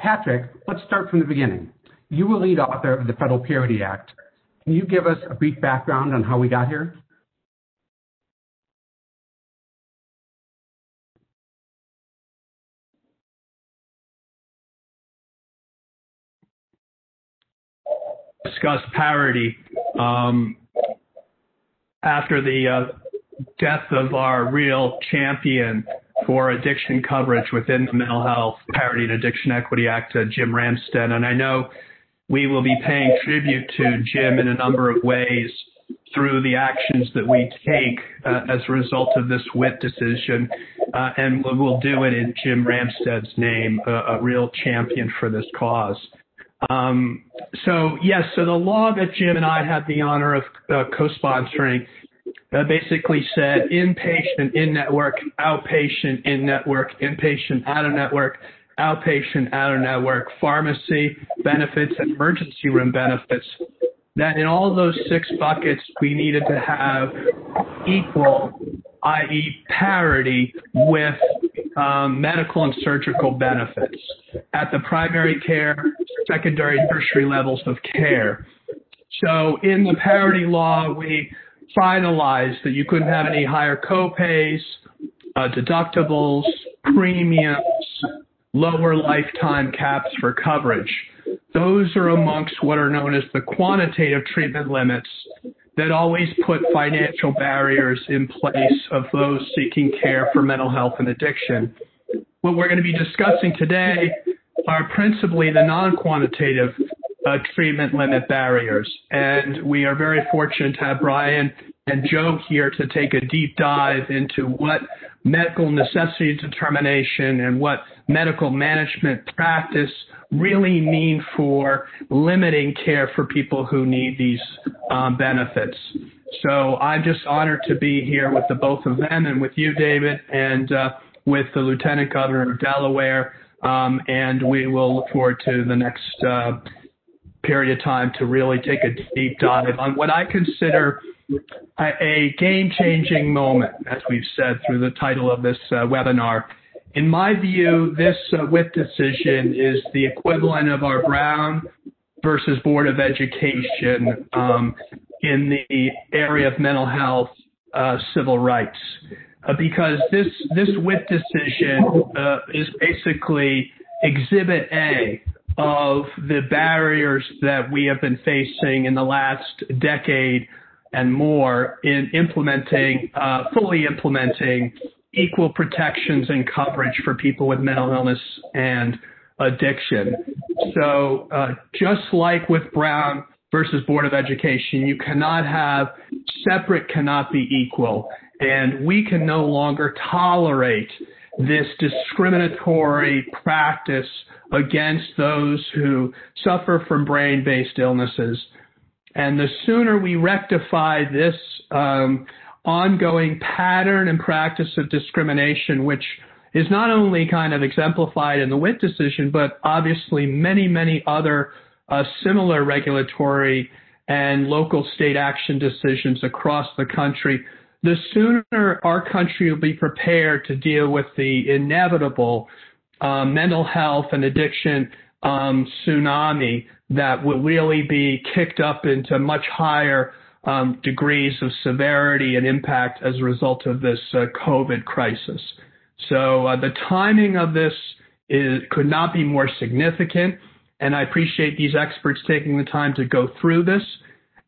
Patrick, let's start from the beginning. You were lead author of the Federal Parity Act. Can you give us a brief background on how we got here? Discuss parity after the death of our real champion for addiction coverage within the Mental Health Parity and Addiction Equity Act, Jim Ramstad. And I know we will be paying tribute to Jim in a number of ways through the actions that we take as a result of this Wit decision. And we'll do it in Jim Ramstad's name, a real champion for this cause. So the law that Jim and I had the honor of co-sponsoring basically said inpatient, in-network, outpatient, in-network, inpatient, out-of-network, outpatient, out-of-network, pharmacy benefits, and emergency room benefits, that in all of those 6 buckets, we needed to have equal, i.e. parity, with medical and surgical benefits at the primary care, secondary, tertiary levels of care. So in the parity law, we finalized that you couldn't have any higher co-pays, deductibles, premiums, lower lifetime caps for coverage. Those are amongst what are known as the quantitative treatment limits that always put financial barriers in place of those seeking care for mental health and addiction. What we're going to be discussing today are principally the non-quantitative treatment limit barriers. And we are very fortunate to have Brian and Joe here to take a deep dive into what medical necessity determination and what medical management practice really mean for limiting care for people who need these benefits. So I'm just honored to be here with the both of them and with you, David, and with the Lieutenant Governor of Delaware. And we will look forward to the next period of time to really take a deep dive on what I consider a game-changing moment, as we've said through the title of this webinar. In my view, this Wit decision is the equivalent of our Brown versus Board of Education in the area of mental health, civil rights, because this Wit decision is basically Exhibit A of the barriers that we have been facing in the last decade and more in fully implementing equal protections and coverage for people with mental illness and addiction. So just like with Brown versus Board of Education, you cannot have separate cannot be equal. And we can no longer tolerate this discriminatory practice against those who suffer from brain-based illnesses. And the sooner we rectify this ongoing pattern and practice of discrimination, which is not only kind of exemplified in the Wit decision, but obviously many, many other similar regulatory and local state action decisions across the country, the sooner our country will be prepared to deal with the inevitable mental health and addiction tsunami that will really be kicked up into much higher degrees of severity and impact as a result of this COVID crisis. So the timing of this could not be more significant, and I appreciate these experts taking the time to go through this,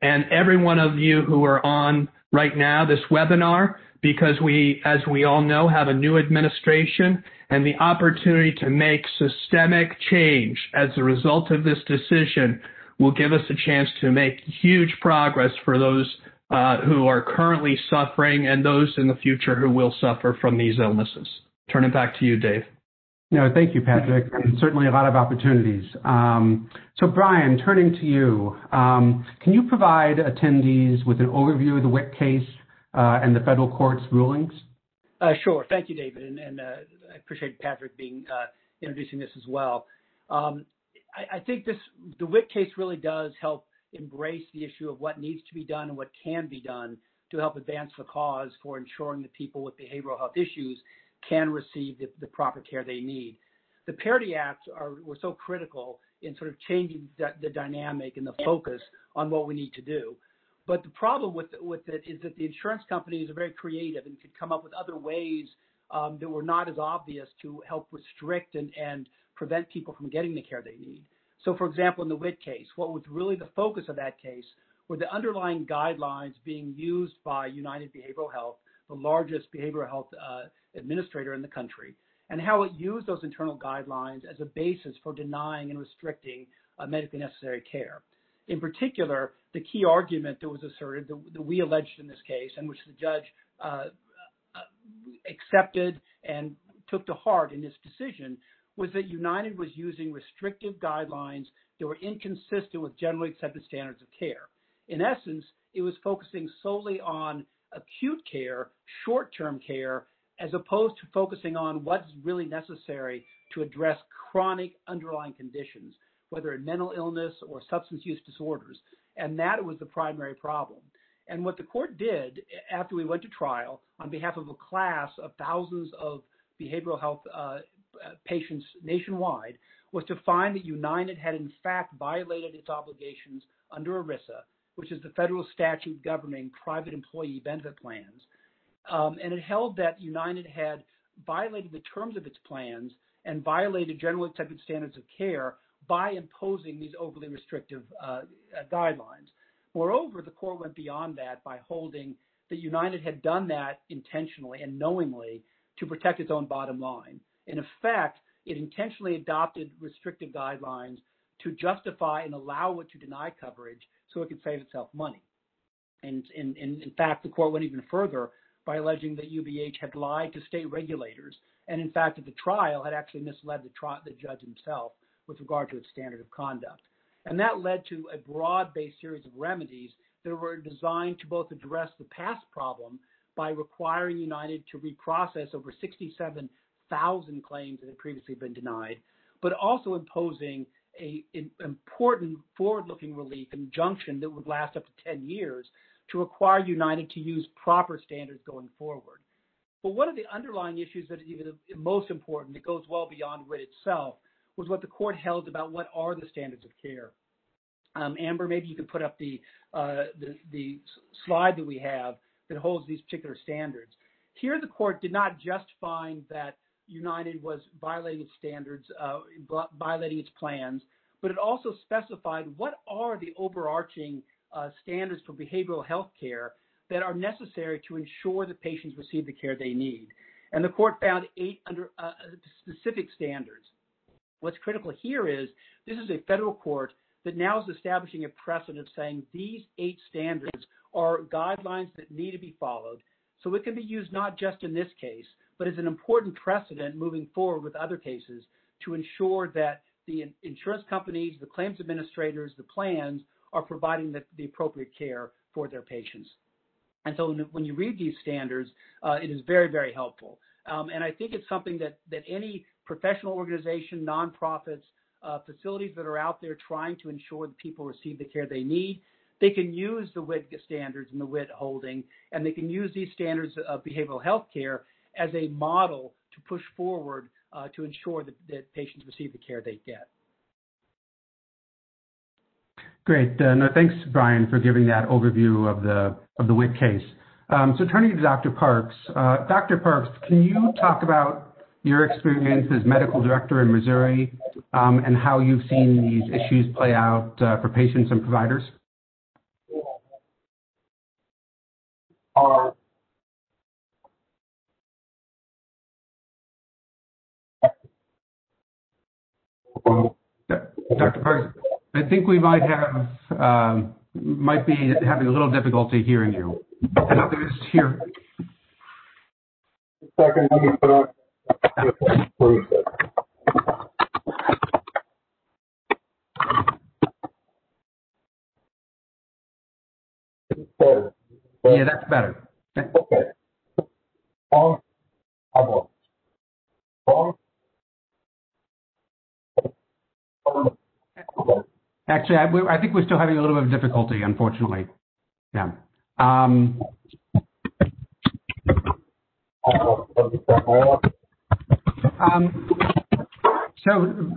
and every one of you who are on right now this webinar, because we, as we all know, have a new administration, and the opportunity to make systemic change as a result of this decision will give us a chance to make huge progress for those who are currently suffering and those in the future who will suffer from these illnesses. Turn it back to you, Dave. No, thank you, Patrick, and certainly a lot of opportunities. So Brian, turning to you, can you provide attendees with an overview of the Wit case and the federal court's rulings? Sure. Thank you, David, and I appreciate Patrick introducing this as well. I think the Wit case really does help embrace the issue of what needs to be done and what can be done to help advance the cause for ensuring that people with behavioral health issues can receive the proper care they need. the Parity Acts were so critical in sort of changing the dynamic and the focus on what we need to do. But the problem with it is that the insurance companies are very creative and could come up with other ways that were not as obvious to help restrict and prevent people from getting the care they need. So, for example, in the Wit case, what was really the focus of that case were the underlying guidelines being used by United Behavioral Health, the largest behavioral health administrator in the country, and how it used those internal guidelines as a basis for denying and restricting medically necessary care. In particular, the key argument that was asserted, that we alleged in this case, and which the judge accepted and took to heart in his decision, was that United was using restrictive guidelines that were inconsistent with generally accepted standards of care. In essence, it was focusing solely on acute care, short-term care, as opposed to focusing on what's really necessary to address chronic underlying conditions, whether in mental illness or substance use disorders. And that was the primary problem. And what the court did after we went to trial on behalf of a class of thousands of behavioral health patients nationwide was to find that United had in fact violated its obligations under ERISA, which is the federal statute governing private employee benefit plans. And it held that United had violated the terms of its plans and violated generally accepted standards of care by imposing these overly restrictive guidelines. Moreover, the court went beyond that by holding that United had done that intentionally and knowingly to protect its own bottom line. In effect, it intentionally adopted restrictive guidelines to justify and allow it to deny coverage so it could save itself money. And in fact, the court went even further by alleging that UBH had lied to state regulators, and in fact, at the trial, had actually misled the judge himself with regard to its standard of conduct. And that led to a broad-based series of remedies that were designed to both address the past problem by requiring United to reprocess over 67,000 claims that had previously been denied, but also imposing an important forward-looking relief injunction that would last up to 10 years to require United to use proper standards going forward. But one of the underlying issues that is even most important, that goes well beyond WIT itself, was what the court held about what are the standards of care. Amber, maybe you could put up the slide that we have that holds these particular standards. Here, the court did not just find that United was violating its standards, violating its plans, but it also specified what are the overarching standards for behavioral health care that are necessary to ensure that patients receive the care they need. And the court found 8 specific standards. What's critical here is this is a federal court that now is establishing a precedent saying these 8 standards are guidelines that need to be followed. So it can be used not just in this case, but as an important precedent moving forward with other cases to ensure that the insurance companies, the claims administrators, the plans are providing the appropriate care for their patients. And so when you read these standards, it is very, very helpful. And I think it's something that any professional organization, nonprofits, facilities that are out there trying to ensure that people receive the care they need, they can use the WIT standards and the WIT holding, and they can use these standards of behavioral health care as a model to push forward to ensure that patients receive the care they get. Great. No, thanks, Brian, for giving that overview of the WIT case. So turning to Dr. Parks. Dr. Parks, can you talk about your experience as medical director in Missouri and how you've seen these issues play out for patients and providers? Dr. Parks, I think we might be having a little difficulty hearing you. And others here. Second, let me put on. Yeah, that's better. Okay. Actually, I think we're still having a little bit of difficulty, unfortunately. Yeah. So,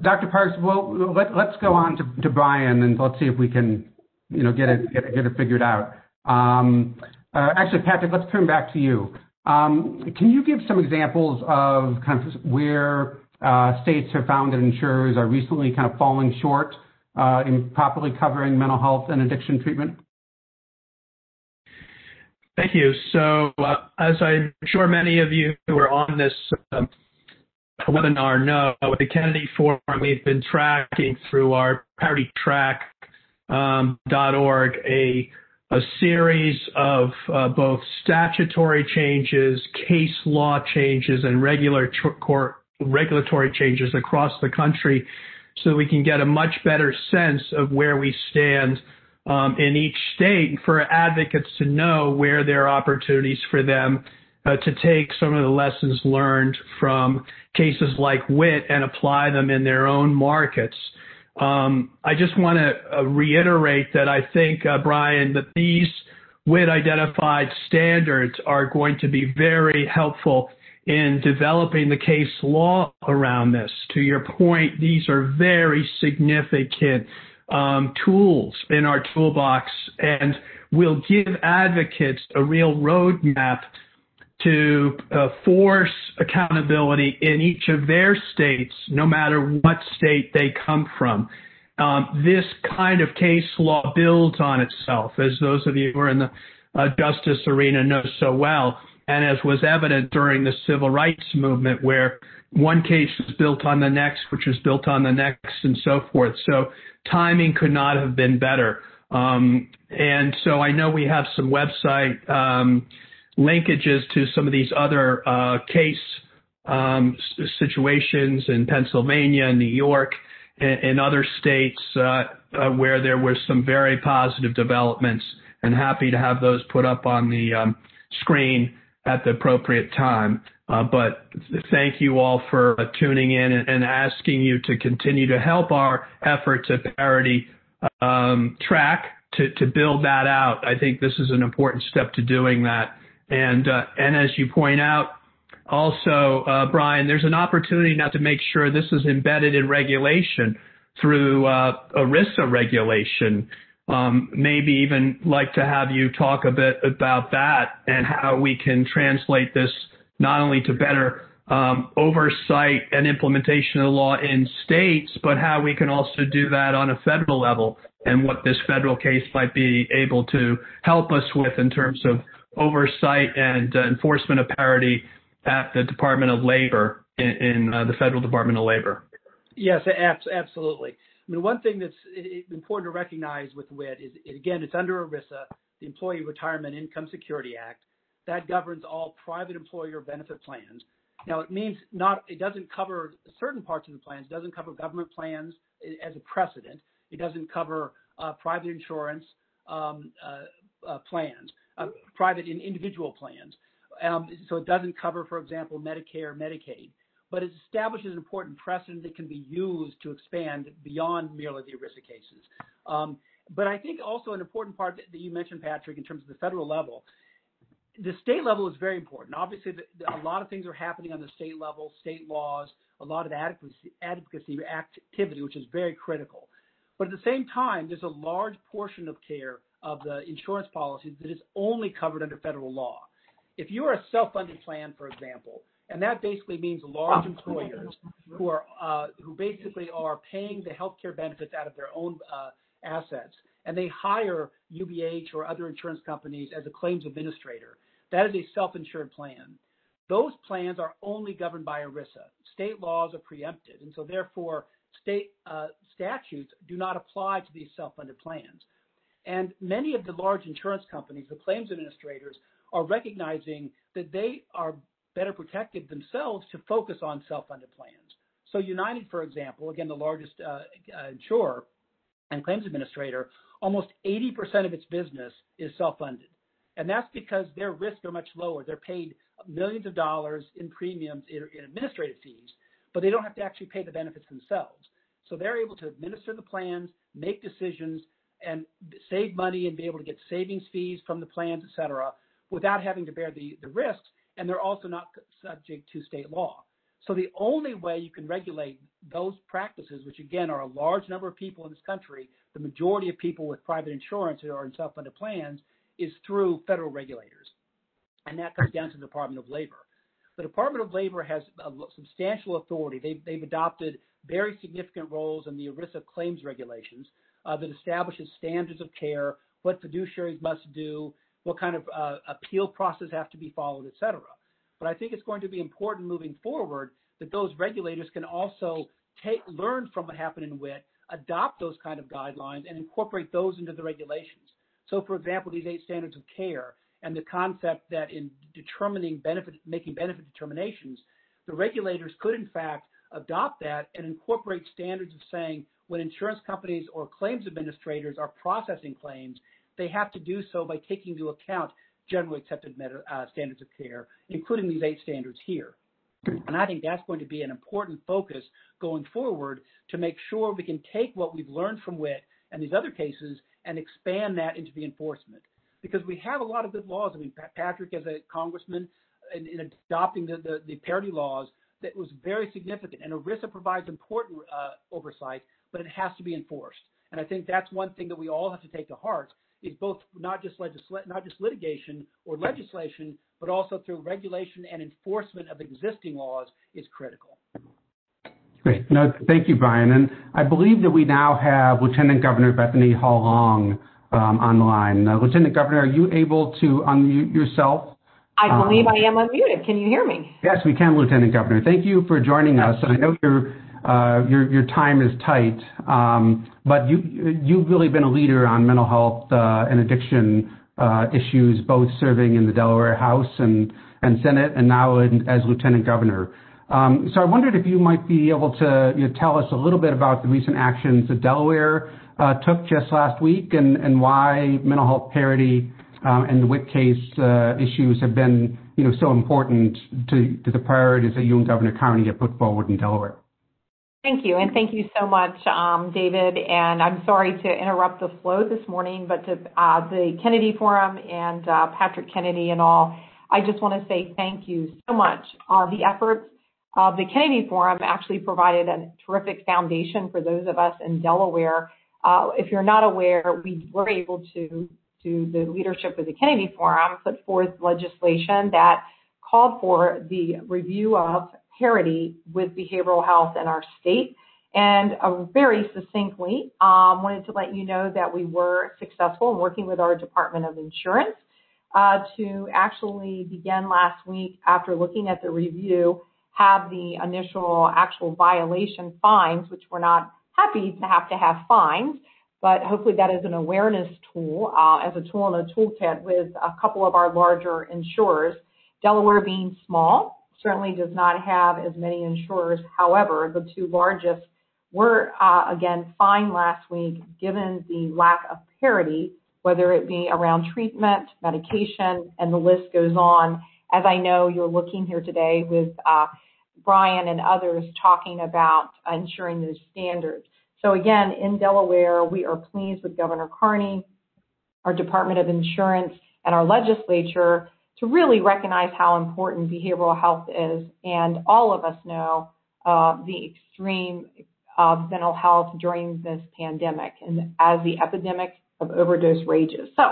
Dr. Parks, well, let's go on to Brian, and let's see if we can, get it figured out. Actually, Patrick, let's turn back to you. Can you give some examples of kind of where states have found that insurers are recently kind of falling short in properly covering mental health and addiction treatment? Thank you. So, as I'm sure many of you who are on this webinar know, with the Kenedy Forum, we've been tracking through our ParityTrack.org a series of both statutory changes, case law changes, and regulatory changes across the country so that we can get a much better sense of where we stand in each state, for advocates to know where there are opportunities for them to take some of the lessons learned from cases like Wit and apply them in their own markets. I just want to reiterate that I think, Brian, that these Wit-identified standards are going to be very helpful in developing the case law around this. To your point, these are very significant tools in our toolbox, and will give advocates a real roadmap to force accountability in each of their states, no matter what state they come from. This kind of case law builds on itself, as those of you who are in the justice arena know so well, and as was evident during the civil rights movement, where one case was built on the next, which was built on the next, and so forth. So timing could not have been better. And so I know we have some website linkages to some of these other case situations in Pennsylvania, New York, and other states where there were some very positive developments, and happy to have those put up on the screen at the appropriate time. But thank you all for tuning in and asking you to continue to help our efforts at Parity Track to build that out. I think this is an important step to doing that. And as you point out, also, Brian, there's an opportunity now to make sure this is embedded in regulation through ERISA regulation. Maybe even like to have you talk a bit about that and how we can translate this not only to better oversight and implementation of the law in states, but how we can also do that on a federal level, and what this federal case might be able to help us with in terms of oversight and enforcement of parity at the Department of Labor, in the Federal Department of Labor. Yes, absolutely. I mean, one thing that's important to recognize with WIT is, again, it's under ERISA, the Employee Retirement Income Security Act. That governs all private employer benefit plans. Now, it means it doesn't cover certain parts of the plans. It doesn't cover government plans as a precedent. It doesn't cover private insurance plans, private and individual plans. So it doesn't cover, for example, Medicare, Medicaid. But it establishes an important precedent that can be used to expand beyond merely the ERISA cases. But I think also an important part that you mentioned, Patrick, in terms of the federal level, the state level is very important. Obviously, a lot of things are happening on the state level, state laws, a lot of advocacy activity, which is very critical. But at the same time, there's a large portion of care of the insurance policies that is only covered under federal law. If you are a self-funded plan, for example, and that basically means large employers who basically are paying the health care benefits out of their own assets, and they hire UBH or other insurance companies as a claims administrator. That is a self-insured plan. Those plans are only governed by ERISA. State laws are preempted, and so therefore state statutes do not apply to these self-funded plans. And many of the large insurance companies, the claims administrators, are recognizing that they are better protected themselves to focus on self-funded plans. So United, for example, again, the largest insurer and claims administrator, almost 80% of its business is self-funded. And that's because their risks are much lower. They're paid millions of dollars in premiums, in administrative fees, but they don't have to actually pay the benefits themselves. So they're able to administer the plans, make decisions, and save money and be able to get savings fees from the plans, et cetera, without having to bear the risks. And they're also not subject to state law. So the only way you can regulate those practices, which again are a large number of people in this country, the majority of people with private insurance who are in self-funded plans, is through federal regulators. And that comes down to the Department of Labor. The Department of Labor has a substantial authority. They've adopted very significant roles in the ERISA claims regulations that establishes standards of care, what fiduciaries must do, what kind of appeal process have to be followed, et cetera. But I think it's going to be important moving forward that those regulators can also learn from what happened in WIT, adopt those kind of guidelines, and incorporate those into the regulations. So, for example, these 8 standards of care and the concept that in making benefit determinations, the regulators could, in fact, adopt that and incorporate standards of saying when insurance companies or claims administrators are processing claims, they have to do so by taking into account generally accepted standards of care, including these 8 standards here. And I think that's going to be an important focus going forward to make sure we can take what we've learned from WIT and these other cases and expand that into the enforcement. Because we have a lot of good laws. I mean, Patrick, as a congressman, in adopting the parity laws, that was very significant. And ERISA provides important oversight, but it has to be enforced. And I think that's one thing that we all have to take to heart, is both not just litigation or legislation, but also through regulation and enforcement of existing laws is critical. Great. No, thank you, Brian. And I believe that we now have Lieutenant Governor Bethany Hall-Long on the line. Lieutenant Governor, are you able to unmute yourself? I believe I am unmuted. Can you hear me? Yes, we can, Lieutenant Governor. Thank you for joining us. I know your time is tight, but you've really been a leader on mental health and addiction issues, both serving in the Delaware House and Senate, and now as Lieutenant Governor. So I wondered if you might be able to tell us a little bit about the recent actions that Delaware took just last week, and why mental health parity and the WIT case issues have been so important to the priorities that you and Governor Carney have put forward in Delaware. Thank you, and thank you so much, David. And I'm sorry to interrupt the flow this morning, but to the Kenedy Forum and Patrick Kenedy and all, I just want to say thank you so much. The efforts of the Kenedy Forum actually provided a terrific foundation for those of us in Delaware. If you're not aware, we were able to the leadership of the Kenedy Forum put forth legislation that called for the review of parity with behavioral health in our state. And very succinctly, wanted to let you know that we were successful in working with our Department of Insurance to actually begin last week, after looking at the review, have the initial actual violation fines, which we're not happy to have fines, but hopefully that is an awareness tool, as a tool in a toolkit with a couple of our larger insurers. Delaware, being small, certainly does not have as many insurers. However, the 2 largest were, again, fined last week, given the lack of parity, whether it be around treatment, medication, and the list goes on. As I know, you're looking here today with Brian and others talking about ensuring those standards. So again, in Delaware, we are pleased with Governor Carney, our Department of Insurance, and our legislature to really recognize how important behavioral health is. And all of us know the extreme of mental health during this pandemic and as the epidemic of overdose rages. So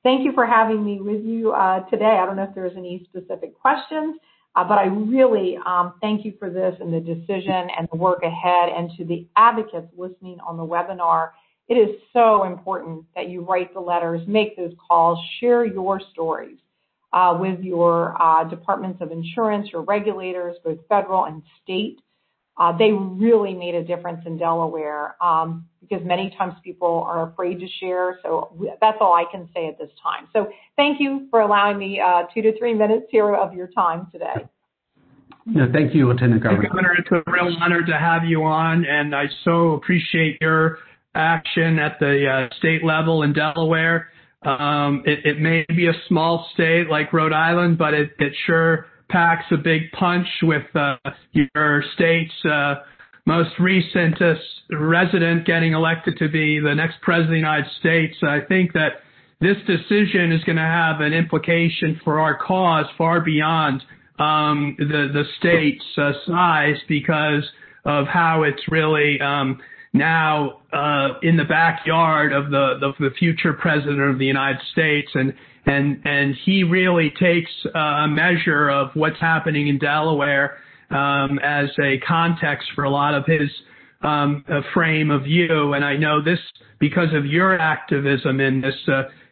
thank you for having me with you today. I don't know if there's any specific questions, but I really thank you for this and the decision and the work ahead. And to the advocates listening on the webinar, it is so important that you write the letters, make those calls, share your stories with your departments of insurance, your regulators, both federal and state. They really made a difference in Delaware because many times people are afraid to share. So that's all I can say at this time. So thank you for allowing me 2 to 3 minutes here of your time today. Yeah, thank you, Lieutenant Governor. Governor, it's a real honor to have you on, and I so appreciate your action at the state level in Delaware. It may be a small state like Rhode Island, but it sure packs a big punch with your state's most recent resident getting elected to be the next president of the United States. I think that this decision is going to have an implication for our cause far beyond the state's size because of how it's really now in the backyard of the future president of the United States, and he really takes a measure of what's happening in Delaware as a context for a lot of his frame of view. And I know this because of your activism in this.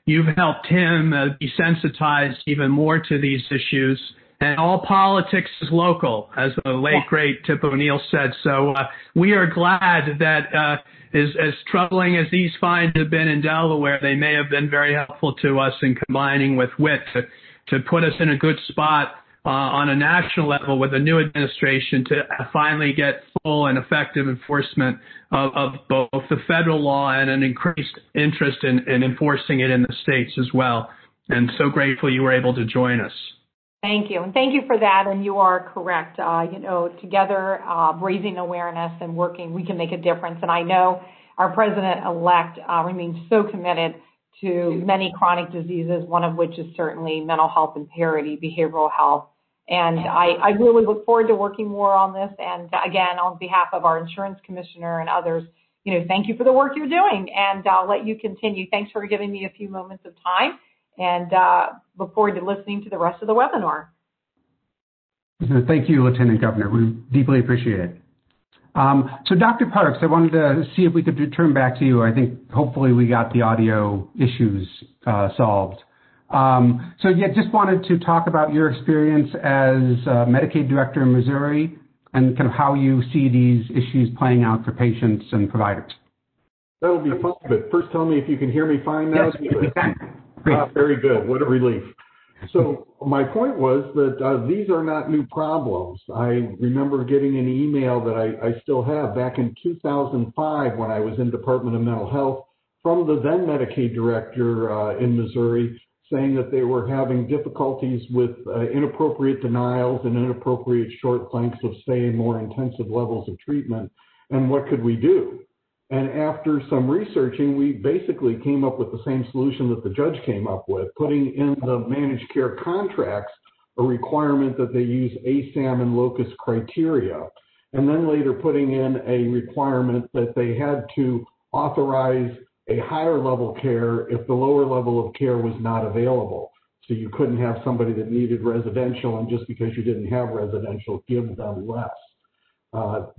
You've helped him be sensitized even more to these issues. And all politics is local, as the late, great Tip O'Neill said. So we are glad that as troubling as these fines have been in Delaware, they may have been very helpful to us in combining with WIT to put us in a good spot on a national level with a new administration to finally get full and effective enforcement of both the federal law and an increased interest in enforcing it in the states as well. And so grateful you were able to join us. Thank you. And thank you for that. And you are correct. Together, raising awareness and working, we can make a difference. And I know our president-elect remains so committed to many chronic diseases, one of which is certainly mental health and parity, behavioral health. And I really look forward to working more on this. And again, on behalf of our insurance commissioner and others, thank you for the work you're doing. And I'll let you continue. Thanks for giving me a few moments of time. And look forward to listening to the rest of the webinar. Thank you, Lieutenant Governor. We deeply appreciate it. So Dr. Parks, I wanted to see if we could return back to you. I think hopefully we got the audio issues solved. Just wanted to talk about your experience as Medicaid director in Missouri and kind of how you see these issues playing out for patients and providers. That'll be fun, but first tell me if you can hear me fine now. Yes, we can. Very good. What a relief. So my point was that these are not new problems. I remember getting an email that I still have back in 2005 when I was in Department of Mental Health from the then Medicaid director in Missouri saying that they were having difficulties with inappropriate denials and inappropriate short lengths of stay and more intensive levels of treatment. And what could we do? And after some researching, we basically came up with the same solution that the judge came up with, putting in the managed care contracts a requirement that they use ASAM and locus criteria, and then later putting in a requirement that they had to authorize a higher level care if the lower level of care was not available. So you couldn't have somebody that needed residential, and just because you didn't have residential, give them less.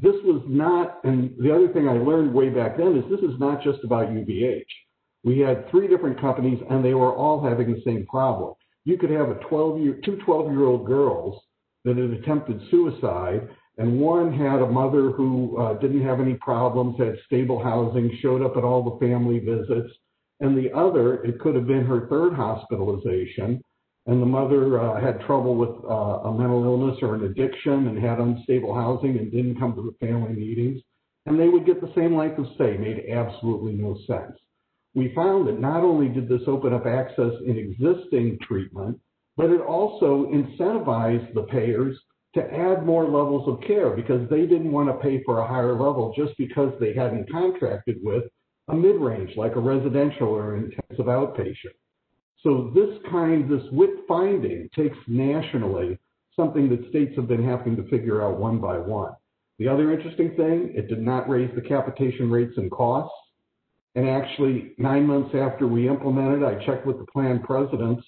This was not, and the other thing I learned way back then is this is not just about UVH. We had 3 different companies, and they were all having the same problem. You could have two 12-year-old girls that had attempted suicide, and one had a mother who didn't have any problems, had stable housing, showed up at all the family visits, and the other, it could have been her 3rd hospitalization, and the mother had trouble with a mental illness or an addiction and had unstable housing and didn't come to the family meetings. And they would get the same length of stay. Made absolutely no sense. We found that not only did this open up access in existing treatment, but it also incentivized the payers to add more levels of care because they didn't want to pay for a higher level just because they hadn't contracted with a mid-range, like a residential or an intensive outpatient. So this WIT finding takes nationally something that states have been having to figure out one by one. The other interesting thing, it did not raise the capitation rates and costs. And actually, 9 months after we implemented, I checked with the plan presidents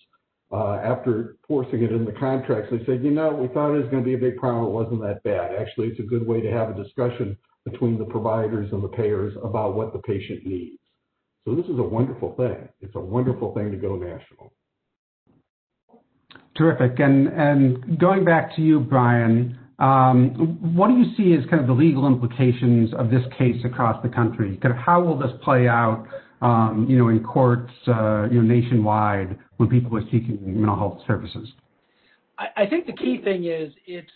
after forcing it in the contracts. They said, we thought it was going to be a big problem. It wasn't that bad. Actually, it's a good way to have a discussion between the providers and the payers about what the patient needs. So this is a wonderful thing. It's a wonderful thing to go national. Terrific. And going back to you, Brian, what do you see as kind of the legal implications of this case across the country? Kind of how will this play out, in courts, nationwide when people are seeking mental health services? I think the key thing is it's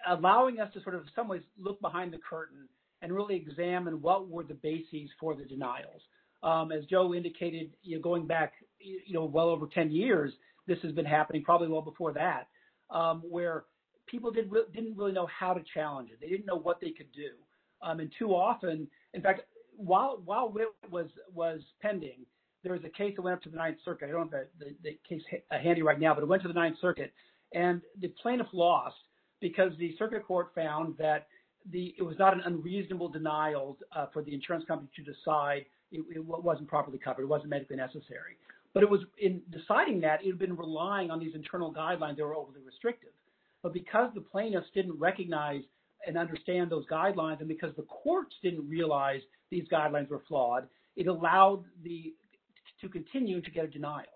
allowing us to sort of in some ways look behind the curtain and really examine what were the bases for the denials. As Joe indicated, going back, well over 10 years, this has been happening, probably well before that, where people didn't really know how to challenge it. They didn't know what they could do. And too often, in fact, while WIT was pending, there was a case that went up to the Ninth Circuit. I don't have the case handy right now, but it went to the Ninth Circuit. And the plaintiff lost because the circuit court found that it was not an unreasonable denial for the insurance company to decide it wasn't properly covered, it wasn't medically necessary. But it was in deciding that, it had been relying on these internal guidelines that were overly restrictive. But because the plaintiffs didn't recognize and understand those guidelines, and because the courts didn't realize these guidelines were flawed, it allowed to continue to get a denial.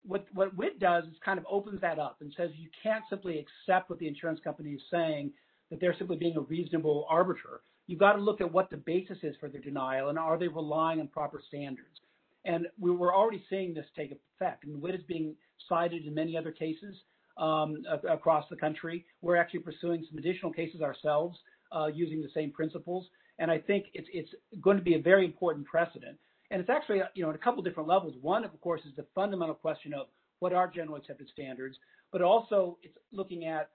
What WIT does is kind of opens that up and says you can't simply accept what the insurance company is saying, that they're simply being a reasonable arbiter. You've got to look at what the basis is for their denial, and are they relying on proper standards? And we were already seeing this take effect. And WIT is being cited in many other cases across the country. We're actually pursuing some additional cases ourselves using the same principles. And I think it's going to be a very important precedent. And it's actually, at a couple different levels. One, of course, is the fundamental question of what are generally accepted standards, but also it's looking at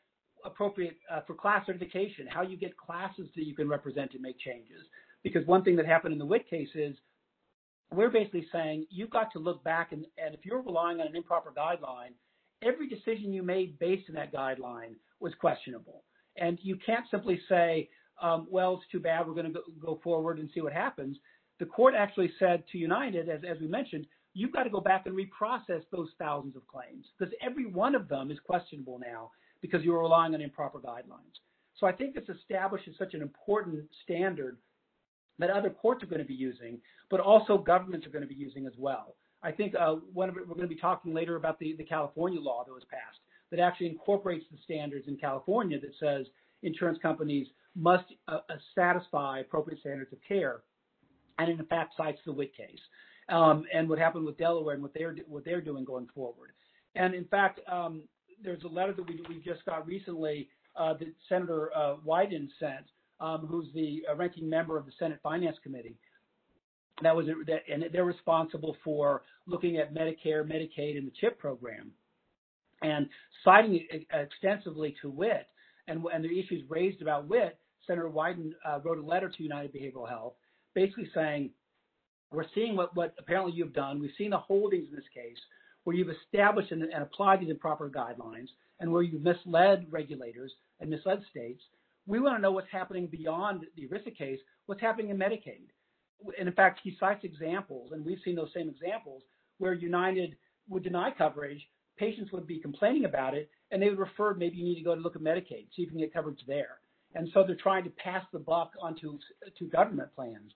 appropriate for class certification, how you get classes that you can represent and make changes. Because one thing that happened in the WIT case is we're basically saying you've got to look back, and if you're relying on an improper guideline, every decision you made based on that guideline was questionable. And you can't simply say, well, it's too bad, we're going to go forward and see what happens. The court actually said to United, as we mentioned, you've got to go back and reprocess those thousands of claims because every one of them is questionable now because you were relying on improper guidelines. So I think this establishes such an important standard that other courts are going to be using, but also governments are going to be using as well. I think we're going to be talking later about the California law that was passed that actually incorporates the standards in California that says insurance companies must satisfy appropriate standards of care, and in fact cites the Wit case and what happened with Delaware and what they're doing going forward. And in fact, there's a letter that we just got recently that Senator Wyden sent, who's the ranking member of the Senate Finance Committee. And they're responsible for looking at Medicare, Medicaid, and the CHIP program, and citing it extensively to WIT and the issues raised about WIT. Senator Wyden wrote a letter to United Behavioral Health, basically saying, we're seeing what apparently you've done. We've seen the holdings in this case where you've established and applied these improper guidelines and where you've misled regulators and misled states. We want to know what's happening beyond the ERISA case, what's happening in Medicaid. And in fact, he cites examples, and we've seen those same examples, where United would deny coverage, patients would be complaining about it, and they would refer, maybe you need to go to look at Medicaid, see if you can get coverage there. And so they're trying to pass the buck onto government plans.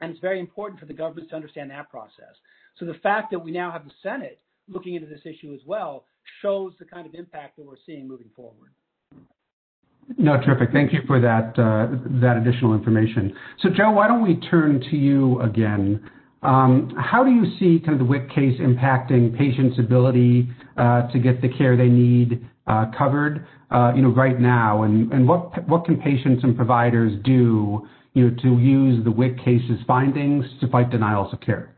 And it's very important for the government to understand that process. So the fact that we now have the Senate looking into this issue as well shows the kind of impact that we're seeing moving forward. No, terrific. Thank you for that additional information. So, Joe, why don't we turn to you again? How do you see kind of the WIT case impacting patients' ability to get the care they need covered, right now, and what can patients and providers do, to use the WIT case's findings to fight denials of care?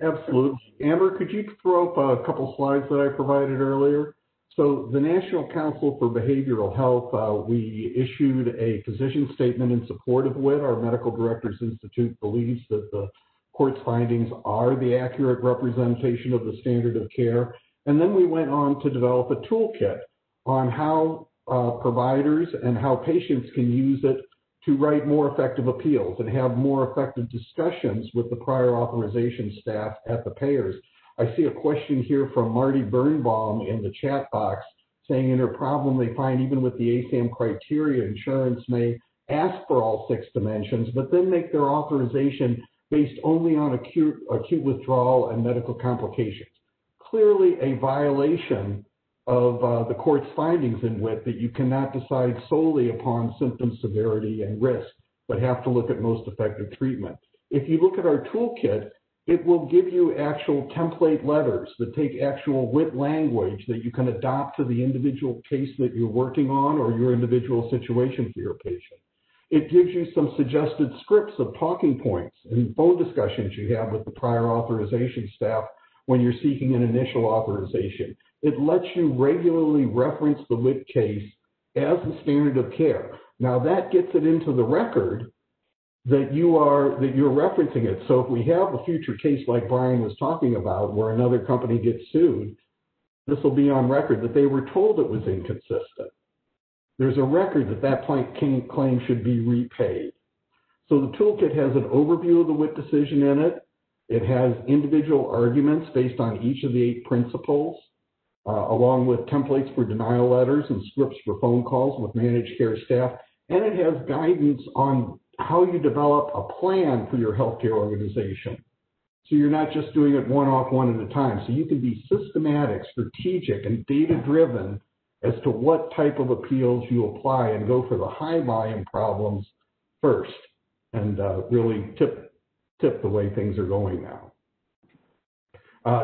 Absolutely. Amber, could you throw up a couple slides that I provided earlier? So the National Council for Behavioral Health, we issued a position statement in support of WIT. Our Medical Directors Institute believes that the court's findings are the accurate representation of the standard of care. And then we went on to develop a toolkit on how providers and how patients can use it to write more effective appeals and have more effective discussions with the prior authorization staff at the payers. I see a question here from Marty Birnbaum in the chat box saying in her problem they find even with the ASAM criteria, insurance may ask for all 6 dimensions, but then make their authorization based only on acute withdrawal and medical complications. Clearly a violation of the court's findings in WIT that you cannot decide solely upon symptom severity and risk, but have to look at most effective treatment. If you look at our toolkit, it will give you actual template letters that take actual WIT language that you can adopt to the individual case that you're working on or your individual situation for your patient. It gives you some suggested scripts of talking points and phone discussions you have with the prior authorization staff when you're seeking an initial authorization. It lets you regularly reference the WIT case as the standard of care. Now that gets it into the record that you're referencing it. So if we have a future case like Brian was talking about where another company gets sued, this will be on record, that they were told it was inconsistent. There's a record that claim should be repaid. So the toolkit has an overview of the Wit decision in it. It has individual arguments based on each of the 8 principles, along with templates for denial letters and scripts for phone calls with managed care staff. And it has guidance on how you develop a plan for your healthcare organization. So you're not just doing it one at a time. So you can be systematic, strategic, and data-driven as to what type of appeals you apply and go for the high-volume problems first, and really tip the way things are going now.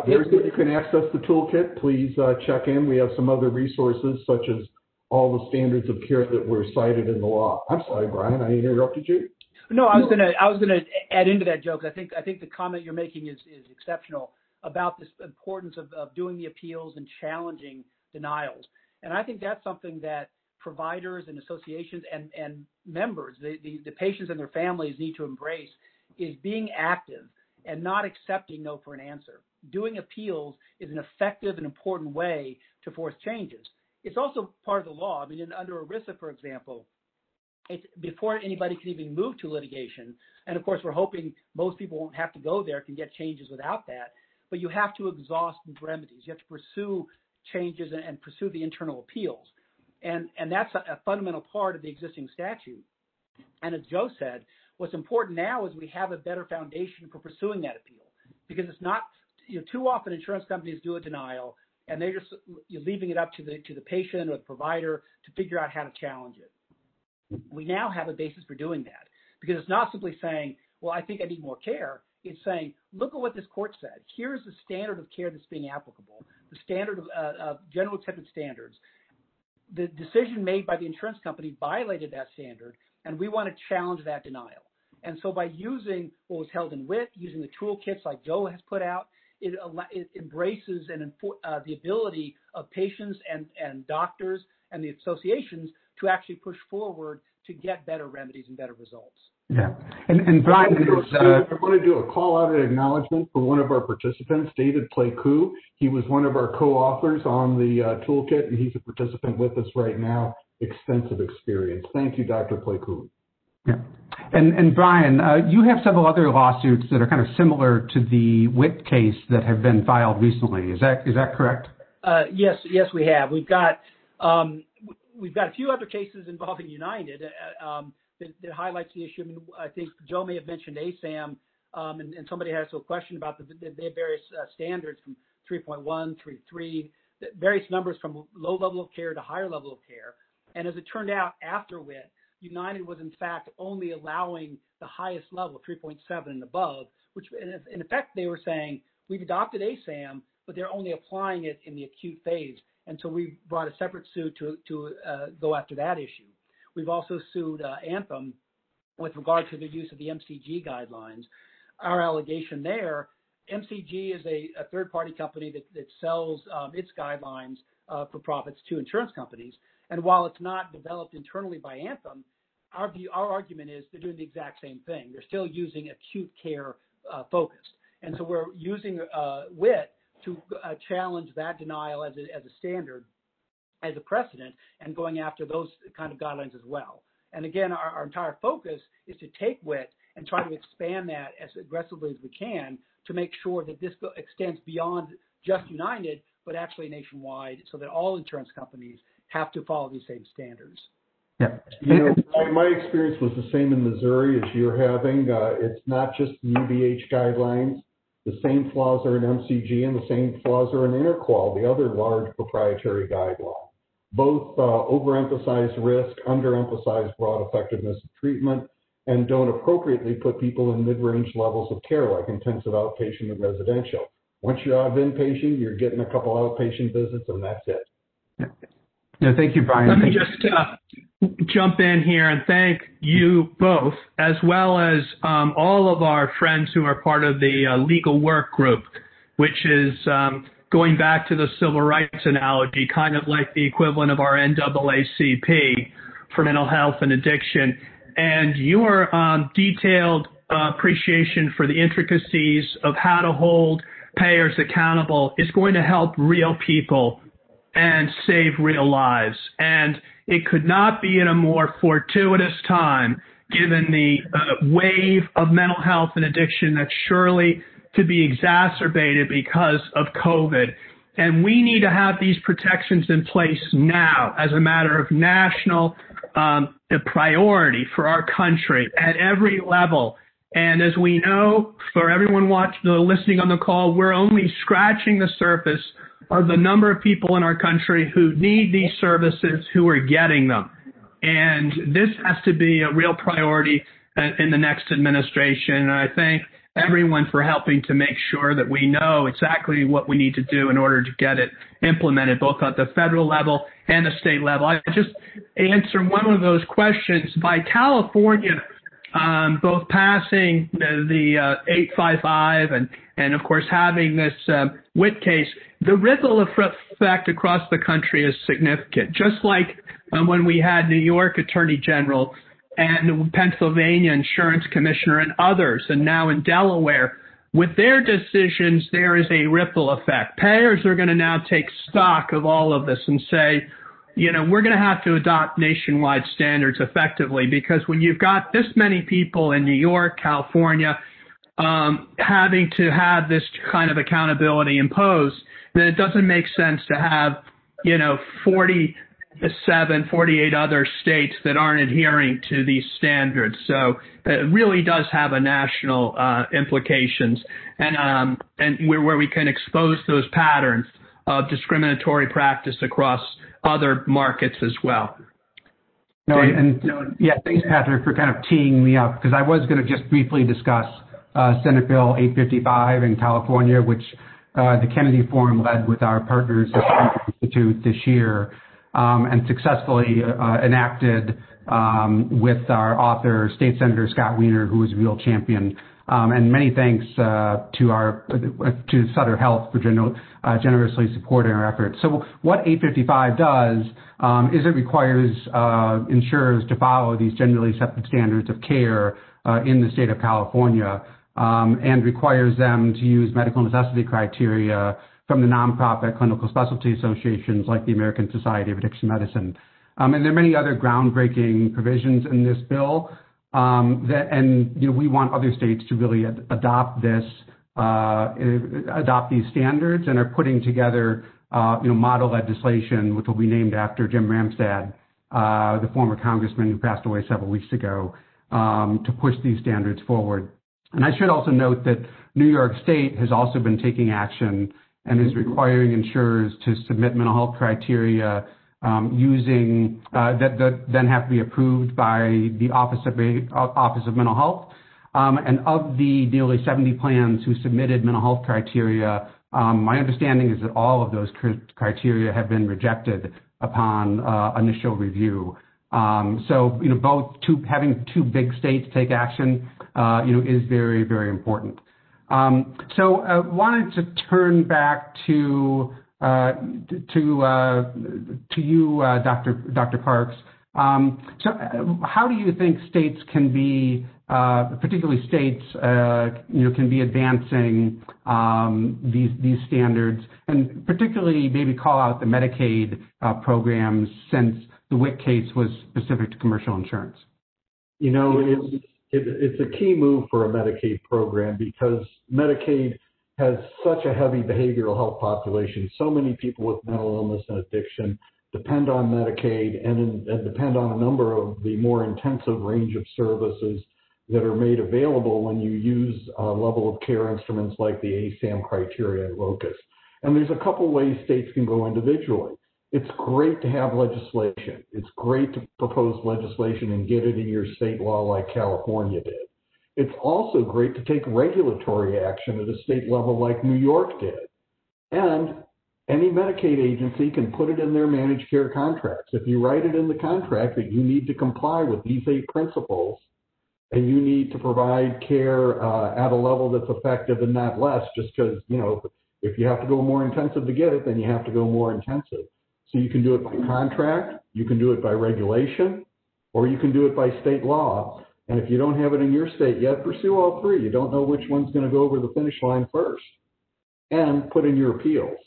There's where you can access the toolkit. Please check in. We have some other resources, such as all the standards of care that were cited in the law. I'm sorry, Brian, I interrupted you. No, I was gonna add into that, Joe, because I think the comment you're making is exceptional about this importance of doing the appeals and challenging denials. And I think that's something that providers and associations and members, the patients and their families need to embrace, is being active and not accepting no for an answer. Doing appeals is an effective and important way to force changes. It's also part of the law. I mean, under ERISA, for example, it's before anybody can even move to litigation, and of course we're hoping most people won't have to go there, can get changes without that, but you have to exhaust remedies. You have to pursue changes and pursue the internal appeals. And that's a fundamental part of the existing statute. And as Joe said, what's important now is we have a better foundation for pursuing that appeal, because it's not, too often insurance companies do a denial and they're just leaving it up to the patient or the provider to figure out how to challenge it. We now have a basis for doing that, because it's not simply saying, well, I think I need more care. It's saying, look at what this court said. Here's the standard of care that's being applicable, the standard of general accepted standards. The decision made by the insurance company violated that standard, and we want to challenge that denial. And so by using what was held in Wit, using the toolkits like Joe has put out, it embraces the ability of patients and doctors and the associations to actually push forward to get better remedies and better results. Yeah. And Brian, I want to do a call out and acknowledgement for one of our participants, David Playku. He was one of our co-authors on the toolkit, and he's a participant with us right now. Extensive experience. Thank you, Dr. Playku. Yeah. And Brian, you have several other lawsuits that are kind of similar to the Wit case that have been filed recently. Is that correct? Yes, we have. We've got a few other cases involving United that highlights the issue. I mean, I think Joe may have mentioned ASAM, and somebody has a question about the various standards from 3.1, 3.3, various numbers from low level of care to higher level of care. And as it turned out, after Wit, United was in fact only allowing the highest level, 3.7 and above, which in effect they were saying, we've adopted ASAM, but they're only applying it in the acute phase. And so we brought a separate suit to go after that issue. We've also sued Anthem with regard to the use of the MCG guidelines. Our allegation there, MCG is a third-party company that sells its guidelines for profits to insurance companies. And while it's not developed internally by Anthem, our argument is they're doing the exact same thing. They're still using acute care focused. And so we're using WIT to challenge that denial as a standard, as a precedent, and going after those kind of guidelines as well. And again, our entire focus is to take WIT and try to expand that as aggressively as we can to make sure that this extends beyond just United, but actually nationwide, so that all insurance companies have to follow these same standards. Yeah. My experience was the same in Missouri as you're having. It's not just the UBH guidelines. The same flaws are in MCG and the same flaws are in Interqual, the other large proprietary guideline. Both overemphasize risk, underemphasize broad effectiveness of treatment, and don't appropriately put people in mid-range levels of care like intensive outpatient and residential. Once you're out of inpatient, you're getting a couple outpatient visits and that's it. Yeah. No, thank you, Brian. Let me just jump in here and thank you both, as well as all of our friends who are part of the legal work group, which is going back to the civil rights analogy, kind of like the equivalent of our NAACP for mental health and addiction. And your detailed appreciation for the intricacies of how to hold payers accountable is going to help real people and save real lives. And it could not be in a more fortuitous time, given the wave of mental health and addiction that's surely to be exacerbated because of COVID. And we need to have these protections in place now as a matter of national priority for our country at every level. And as we know, for everyone listening on the call, we're only scratching the surface of the number of people in our country who need these services, who are getting them. And this has to be a real priority in the next administration. And I thank everyone for helping to make sure that we know exactly what we need to do in order to get it implemented, both at the federal level and the state level. I just answer one of those questions. By California, both passing the 855 and of course having this Wit case, the ripple effect across the country is significant. Just like when we had New York Attorney General and Pennsylvania Insurance Commissioner and others, and now in Delaware, with their decisions, there is a ripple effect. Payers are going to now take stock of all of this and say, we're going to have to adopt nationwide standards effectively, because when you've got this many people in New York, California, having to have this kind of accountability imposed, then it doesn't make sense to have, 48 other states that aren't adhering to these standards. So it really does have a national implications, and where we can expose those patterns of discriminatory practice across other markets as well. Thanks, Patrick, for kind of teeing me up, because I was going to just briefly discuss Senate Bill 855 in California, which the Kenedy Forum led with our partners at the Institute this year, and successfully enacted with our author, State Senator Scott Wiener, who was a real champion. And many thanks to Sutter Health for generously supporting our efforts. So what 855 does is it requires insurers to follow these generally accepted standards of care in the state of California, and requires them to use medical necessity criteria from the nonprofit clinical specialty associations like the American Society of Addiction Medicine. And there are many other groundbreaking provisions in this bill. We want other states to really adopt these standards, and are putting together, model legislation, which will be named after Jim Ramstad, the former congressman who passed away several weeks ago, to push these standards forward. And I should also note that New York State has also been taking action and is requiring insurers to submit mental health criteria using that then have to be approved by the Office of Mental Health. And of the nearly 70 plans who submitted mental health criteria, my understanding is that all of those criteria have been rejected upon initial review. So having two big states take action, is very, very important. So I wanted to turn back to you, Dr. Parks. So how do you think states can be, particularly states, can be advancing these standards, and particularly maybe call out the Medicaid programs, since the Wit case was specific to commercial insurance? It's a key move for a Medicaid program, because Medicaid has such a heavy behavioral health population. So many people with mental illness and addiction depend on Medicaid and depend on a number of the more intensive range of services that are made available when you use level of care instruments like the ASAM criteria and LOCUS. And there's a couple ways states can go individually. It's great to have legislation. It's great to propose legislation and get it in your state law like California did. It's also great to take regulatory action at a state level like New York did. And any Medicaid agency can put it in their managed care contracts. If you write it in the contract that you need to comply with these 8 principles, and you need to provide care at a level that's effective and not less, just because, if you have to go more intensive to get it, then you have to go more intensive. So you can do it by contract, you can do it by regulation, or you can do it by state law. And if you don't have it in your state yet, pursue all 3. You don't know which one's going to go over the finish line first. and put in your appeals.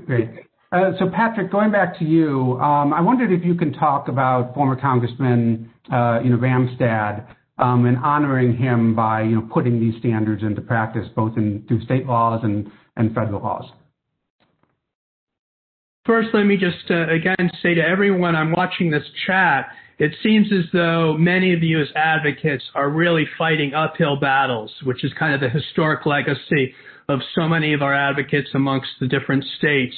Great. So Patrick, going back to you, I wondered if you can talk about former Congressman, Ramstad, and honoring him by, putting these standards into practice, both through state laws and federal laws. First, let me just again say to everyone, I'm watching this chat, it seems as though many of you as advocates are really fighting uphill battles, which is kind of the historic legacy of so many of our advocates amongst the different states.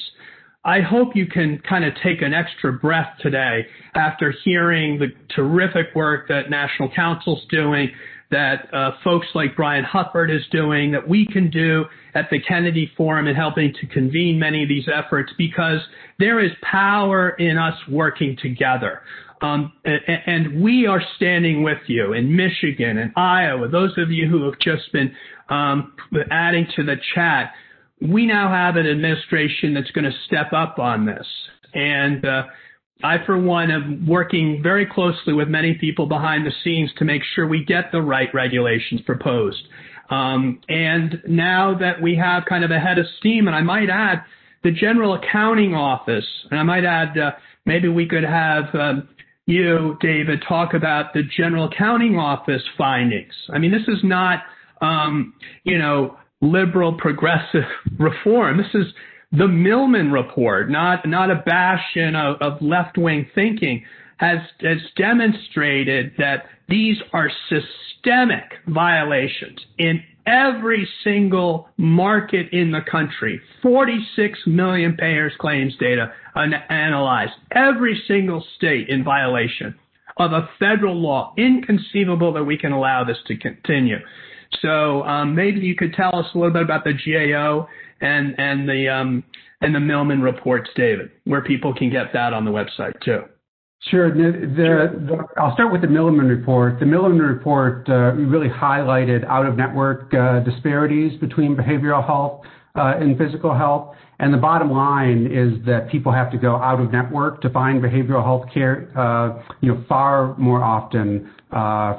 I hope you can kind of take an extra breath today after hearing the terrific work that National Council's doing, that folks like Brian Hufford is doing, that we can do at the Kenedy Forum in helping to convene many of these efforts, because there is power in us working together. And we are standing with you in Michigan and Iowa. Those of you who have just been adding to the chat, we now have an administration that's going to step up on this. And I, for one, am working very closely with many people behind the scenes to make sure we get the right regulations proposed. And now that we have kind of a head of steam, and I might add the General Accounting Office, and I might add maybe we could have you, David, talk about the General Accounting Office findings. I mean, this is not, liberal progressive reform. This is the Millman Report, not a bastion of left-wing thinking, has demonstrated that these are systemic violations in every single market in the country. 46 million payers claims data analyzed. Every single state in violation of a federal law. Inconceivable that we can allow this to continue. So maybe you could tell us a little bit about the GAO and the Millman reports, David, where people can get that on the website too. Sure. I'll start with the Millman Report. The Millman Report really highlighted out-of-network disparities between behavioral health and physical health. And the bottom line is that people have to go out of network to find behavioral health care, far more often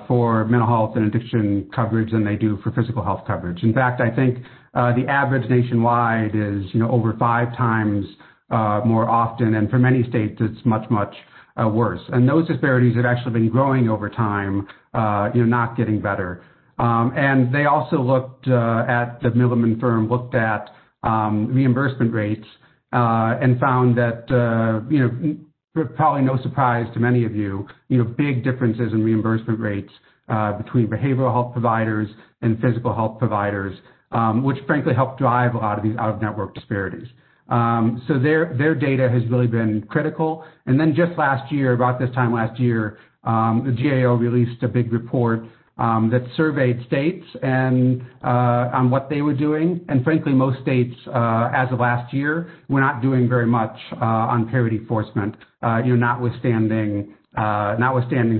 for mental health and addiction coverage than they do for physical health coverage. In fact, I think the average nationwide is, over 5 times more often, and for many states, it's much, much worse. And those disparities have actually been growing over time, not getting better. And they also looked at the Millman firm looked at reimbursement rates and found that, probably no surprise to many of you, big differences in reimbursement rates between behavioral health providers and physical health providers, which frankly help drive a lot of these out-of-network disparities. So their data has really been critical. And then just last year, about this time last year, the GAO released a big report that surveyed states and on what they were doing. And frankly, most states, as of last year, were not doing very much on parity enforcement, notwithstanding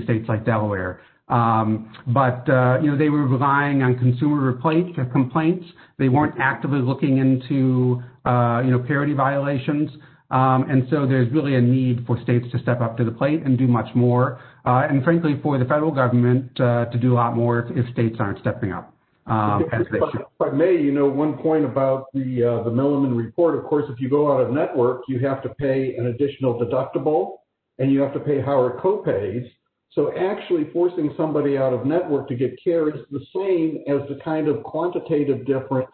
states like Delaware. But they were relying on consumer complaints. They weren't actively looking into, parity violations. And so there's really a need for states to step up to the plate and do much more. And frankly, for the federal government to do a lot more if states aren't stepping up. As they should. If I may, one point about the Millman Report, of course, if you go out of network, you have to pay an additional deductible and you have to pay higher copays. So actually forcing somebody out of network to get care is the same as the kind of quantitative difference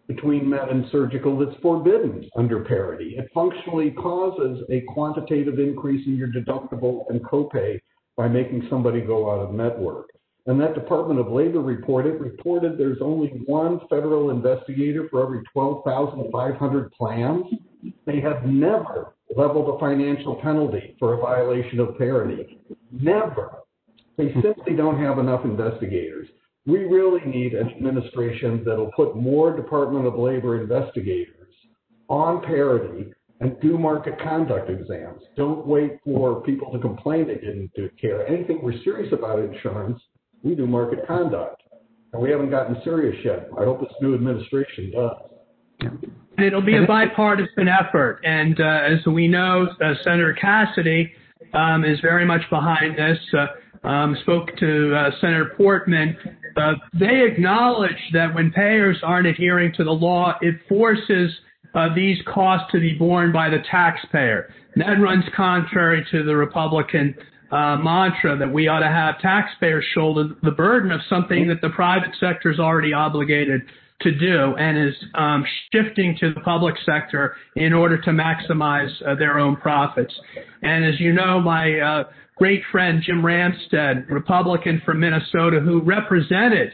between med and surgical that's forbidden under parity. It functionally causes a quantitative increase in your deductible and copay by making somebody go out of network. And that Department of Labor report, it reported there's only one federal investigator for every 12,500 plans. They have never leveled a financial penalty for a violation of parity. Never. They simply don't have enough investigators. We really need an administration that'll put more Department of Labor investigators on parity and do market conduct exams. Don't wait for people to complain they didn't do care. Anything we're serious about insurance, we do market conduct. And we haven't gotten serious yet. I hope this new administration does. And it'll be a bipartisan effort. And as we know, Senator Cassidy is very much behind this. Spoke to Senator Portman, they acknowledge that when payers aren't adhering to the law, it forces these costs to be borne by the taxpayer. And that runs contrary to the Republican mantra that we ought to have taxpayers shoulder the burden of something that the private sector is already obligated to do and is shifting to the public sector in order to maximize their own profits. And as you know, my great friend Jim Ramstad, Republican from Minnesota, who represented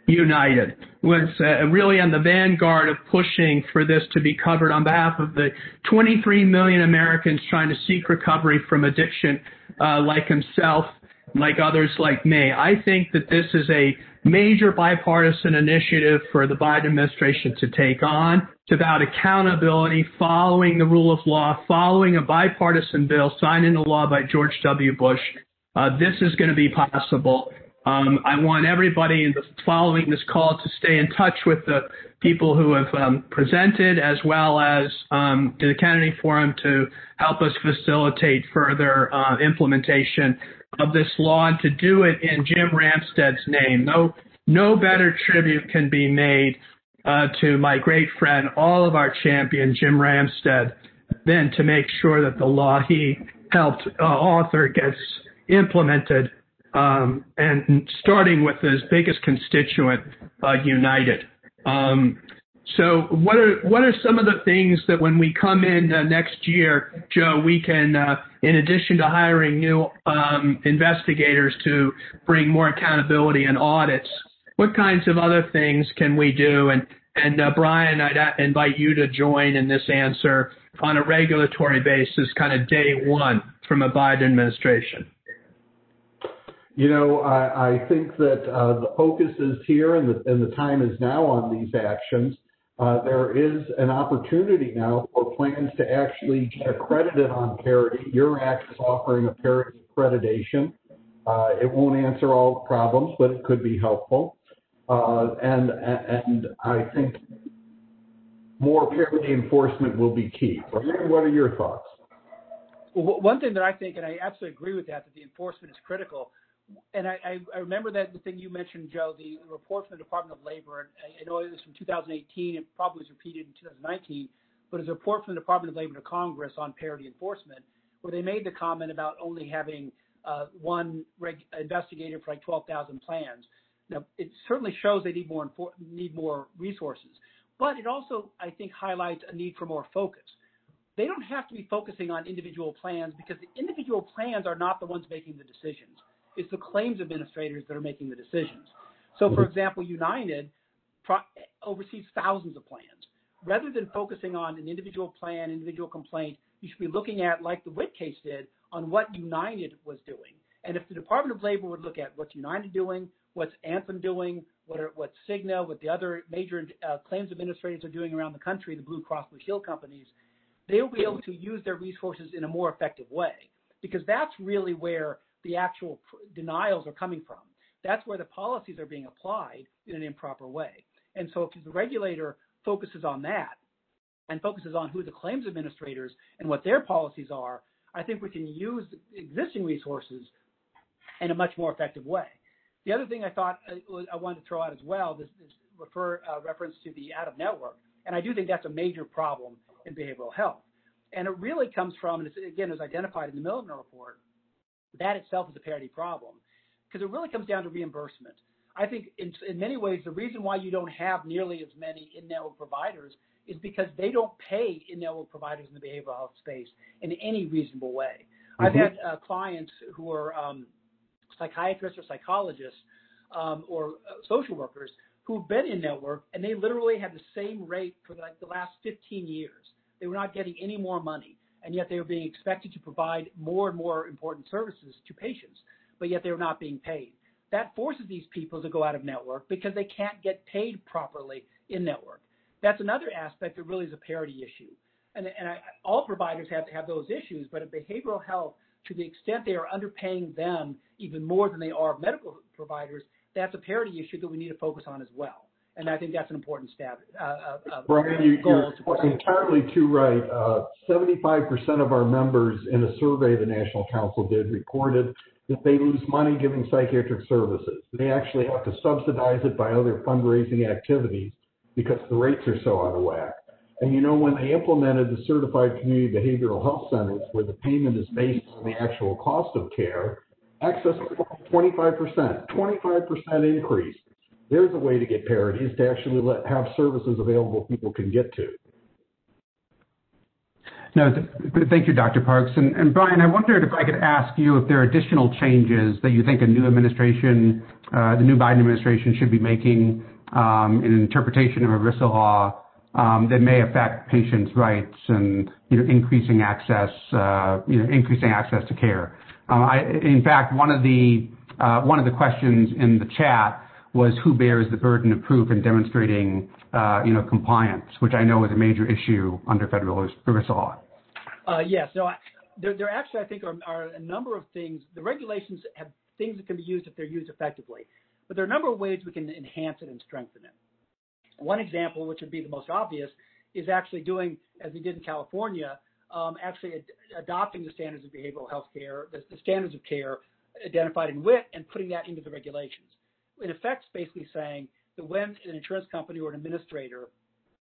United, was really on the vanguard of pushing for this to be covered on behalf of the 23 million Americans trying to seek recovery from addiction, like himself, like others like me. I think that this is a major bipartisan initiative for the Biden administration to take on. It's about accountability, following the rule of law, following a bipartisan bill signed into law by George W. Bush. This is going to be possible. I want everybody following this call to stay in touch with the people who have presented, as well as to the Kenedy Forum, to help us facilitate further implementation of this law, and to do it in Jim Ramstad's name. No better tribute can be made to my great friend, all of our champion, Jim Ramstad, than to make sure that the law he helped author gets implemented, and starting with his biggest constituent, United. So what are some of the things that when we come in next year, Joe, we can, in addition to hiring new investigators to bring more accountability and audits, what kinds of other things can we do? And Brian, I'd invite you to join in this answer on a regulatory basis, kind of day one from a Biden administration. You know, I think that the focus is here and the time is now on these actions. There is an opportunity now for plans to actually get accredited on Parity. Your act is offering a Parity accreditation. It won't answer all the problems, but it could be helpful. And I think more Parity enforcement will be key. What are your thoughts? Well, one thing that I think, and I absolutely agree with that the enforcement is critical. And I remember that the thing you mentioned, Joe, the report from the Department of Labor, and I know it was from 2018, it probably was repeated in 2019, but it was a report from the Department of Labor to Congress on parity enforcement, where they made the comment about only having one investigator for like 12,000 plans. Now, it certainly shows they need more resources, but it also, I think, highlights a need for more focus. They don't have to be focusing on individual plans because the individual plans are not the ones making the decisions. It's the claims administrators that are making the decisions. So, for example, United oversees thousands of plans. Rather than focusing on an individual plan, individual complaint, you should be looking at, like the Wit case did, on what United was doing. And if the Department of Labor would look at what's United doing, what's Anthem doing, what Cigna, what the other major claims administrators are doing around the country, the Blue Cross Blue Shield companies, they will be able to use their resources in a more effective way, because that's really where the actual denials are coming from. That's where the policies are being applied in an improper way. And so if the regulator focuses on that and focuses on who the claims administrators and what their policies are, I think we can use existing resources in a much more effective way. The other thing I thought I wanted to throw out as well is reference to the out-of-network. And I do think that's a major problem in behavioral health. And it really comes from, and it's, again, it was identified in the Millman Report, that itself is a parity problem, because it really comes down to reimbursement. I think in many ways, the reason why you don't have nearly as many in-network providers is because they don't pay in-network providers in the behavioral health space in any reasonable way. Mm-hmm. I've had clients who are psychiatrists or psychologists or social workers who've been in-network, and they literally had the same rate for like the last 15 years. They were not getting any more money, and yet they were being expected to provide more and more important services to patients, but yet they were not being paid. That forces these people to go out of network because they can't get paid properly in network. That's another aspect that really is a parity issue. And all providers have those issues, but in behavioral health, to the extent they are underpaying them even more than they are medical providers, that's a parity issue that we need to focus on as well. And I think that's an important Brian, you're entirely too right. 75% of our members in a survey the National Council did reported that they lose money giving psychiatric services. They actually have to subsidize it by other fundraising activities because the rates are so out of whack. And you know, when they implemented the certified community behavioral health centers, where the payment is based on the actual cost of care, access was 25% increase. There's a way to get parity, is to actually have services available people can get to. No, thank you, Dr. Parks. And Brian, I wondered if I could ask you if there are additional changes that you think a new administration, the new Biden administration, should be making in interpretation of ERISA law that may affect patients' rights and increasing access to care. In fact, one of the questions in the chat was who bears the burden of proof in demonstrating compliance, which I know is a major issue under federal ERISA law. Yes. So there actually, I think, are a number of things. The regulations have things that can be used if they're used effectively, but there are a number of ways we can enhance it and strengthen it. One example, which would be the most obvious, is actually doing, as we did in California, actually adopting the standards of behavioral health care, the standards of care identified in WIT, and putting that into the regulations. In effect, basically saying that when an insurance company or an administrator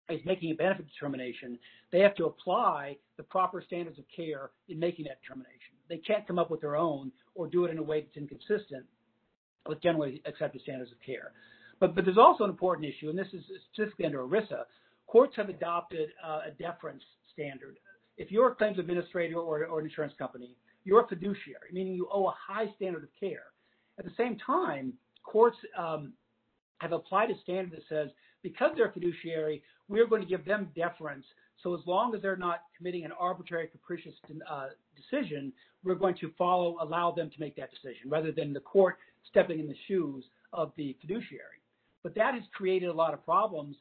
is making a benefit determination, they have to apply the proper standards of care in making that determination. They can't come up with their own or do it in a way that's inconsistent with generally accepted standards of care. But there's also an important issue, and this is specifically under ERISA. Courts have adopted a deference standard. If you're a claims administrator or an insurance company, you're a fiduciary, meaning you owe a high standard of care. At the same time, courts have applied a standard that says because they're a fiduciary, we're going to give them deference. So as long as they're not committing an arbitrary, capricious decision, we're going to allow them to make that decision rather than the court stepping in the shoes of the fiduciary. But that has created a lot of problems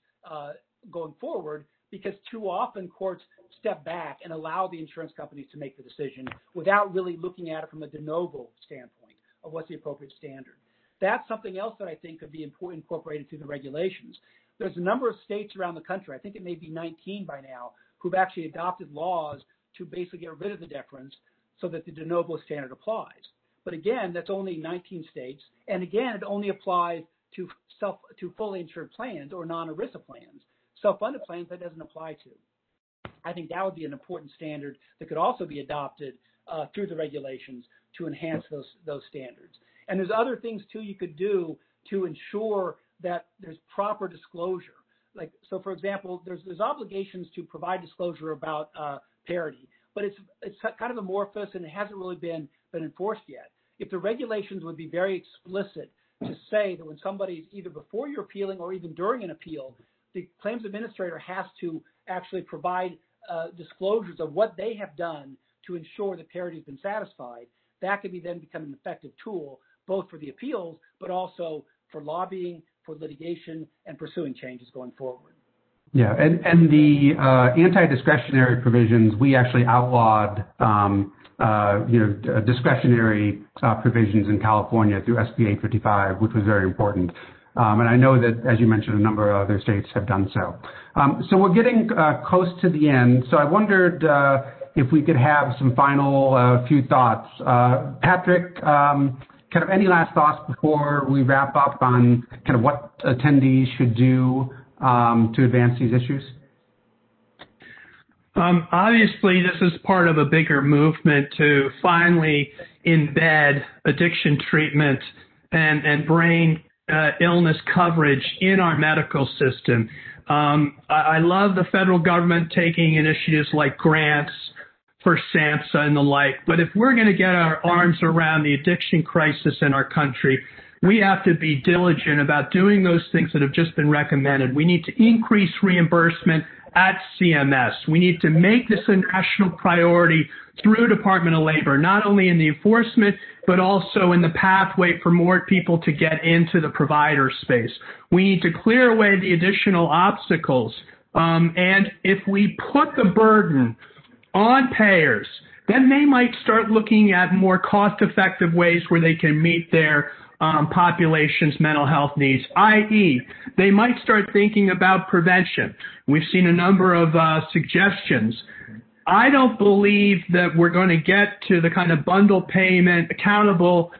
going forward because too often courts step back and allow the insurance companies to make the decision without really looking at it from a de novo standpoint of what's the appropriate standard. That's something else that I think could be incorporated through the regulations. There's a number of states around the country, I think it may be 19 by now, who've actually adopted laws to basically get rid of the deference so that the de novo standard applies. But again, that's only 19 states. And again, it only applies to fully insured plans or non-ERISA plans. Self-funded plans, that doesn't apply to. I think that would be an important standard that could also be adopted through the regulations to enhance those standards. And there's other things, too, you could do to ensure that there's proper disclosure. So, for example, there's obligations to provide disclosure about parity, but it's kind of amorphous and it hasn't really been enforced yet. If the regulations would be very explicit to say that when somebody's either before you're appealing or even during an appeal, the claims administrator has to actually provide disclosures of what they have done to ensure that parity has been satisfied, that could then become an effective tool both for the appeals but also for lobbying, for litigation, and pursuing changes going forward. Yeah, and the anti-discretionary provisions, we actually outlawed discretionary provisions in California through SB 855, which was very important. And I know that, as you mentioned, a number of other states have done so. So we're getting close to the end. So I wondered if we could have some final few thoughts. Patrick, kind of any last thoughts before we wrap up on kind of what attendees should do to advance these issues? Obviously, this is part of a bigger movement to finally embed addiction treatment and brain illness coverage in our medical system. I love the federal government taking initiatives like grants for SAMHSA and the like, but if we're going to get our arms around the addiction crisis in our country, we have to be diligent about doing those things that have just been recommended. We need to increase reimbursement at CMS. We need to make this a national priority through Department of Labor, not only in the enforcement, but also in the pathway for more people to get into the provider space. We need to clear away the additional obstacles. And if we put the burden on payers, then they might start looking at more cost-effective ways where they can meet their population's mental health needs, i.e., they might start thinking about prevention. We've seen a number of suggestions I don't believe that we're going to get to the kind of bundle payment, accountable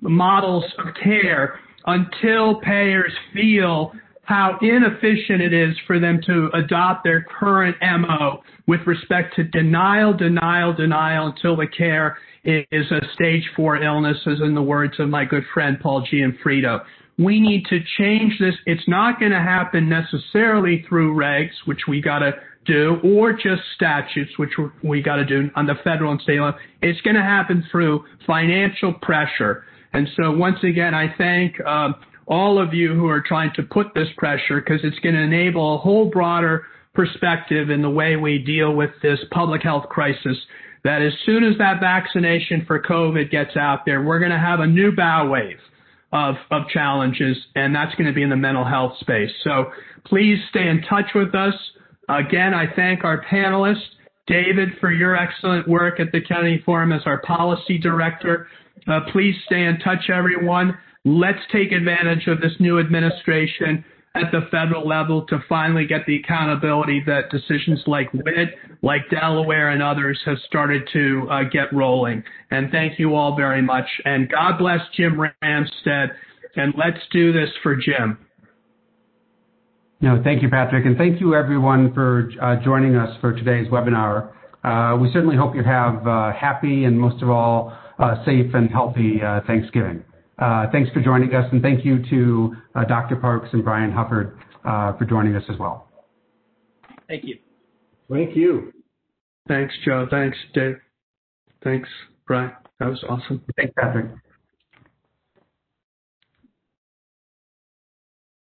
models of care until payers feel how inefficient it is for them to adopt their current MO with respect to denial until the care is a stage 4 illness, as in the words of my good friend Paul Gianfrido. We need to change this. It's not going to happen necessarily through regs, which we got to do, or just statutes, which we got to do on the federal and state level. It's going to happen through financial pressure. And so once again, I thank all of you who are trying to put this pressure, because it's going to enable a whole broader perspective in the way we deal with this public health crisis, that as soon as that vaccination for COVID gets out there, we're going to have a new bow wave of challenges, and that's going to be in the mental health space. So please stay in touch with us. Again, I thank our panelists, David, for your excellent work at the Kenedy Forum as our policy director. Please stay in touch, everyone. Let's take advantage of this new administration at the federal level to finally get the accountability that decisions like Wit, like Delaware and others have started to get rolling. And thank you all very much. And God bless Jim Ramstad. And let's do this for Jim. No, thank you, Patrick. And thank you, everyone, for joining us for today's webinar. We certainly hope you have happy and, most of all, safe and healthy Thanksgiving. Thanks for joining us, and thank you to Dr. Parks and Brian Hufford for joining us as well. Thank you. Thank you. Thanks, Joe. Thanks, Dave. Thanks, Brian. That was awesome. Thanks, Patrick.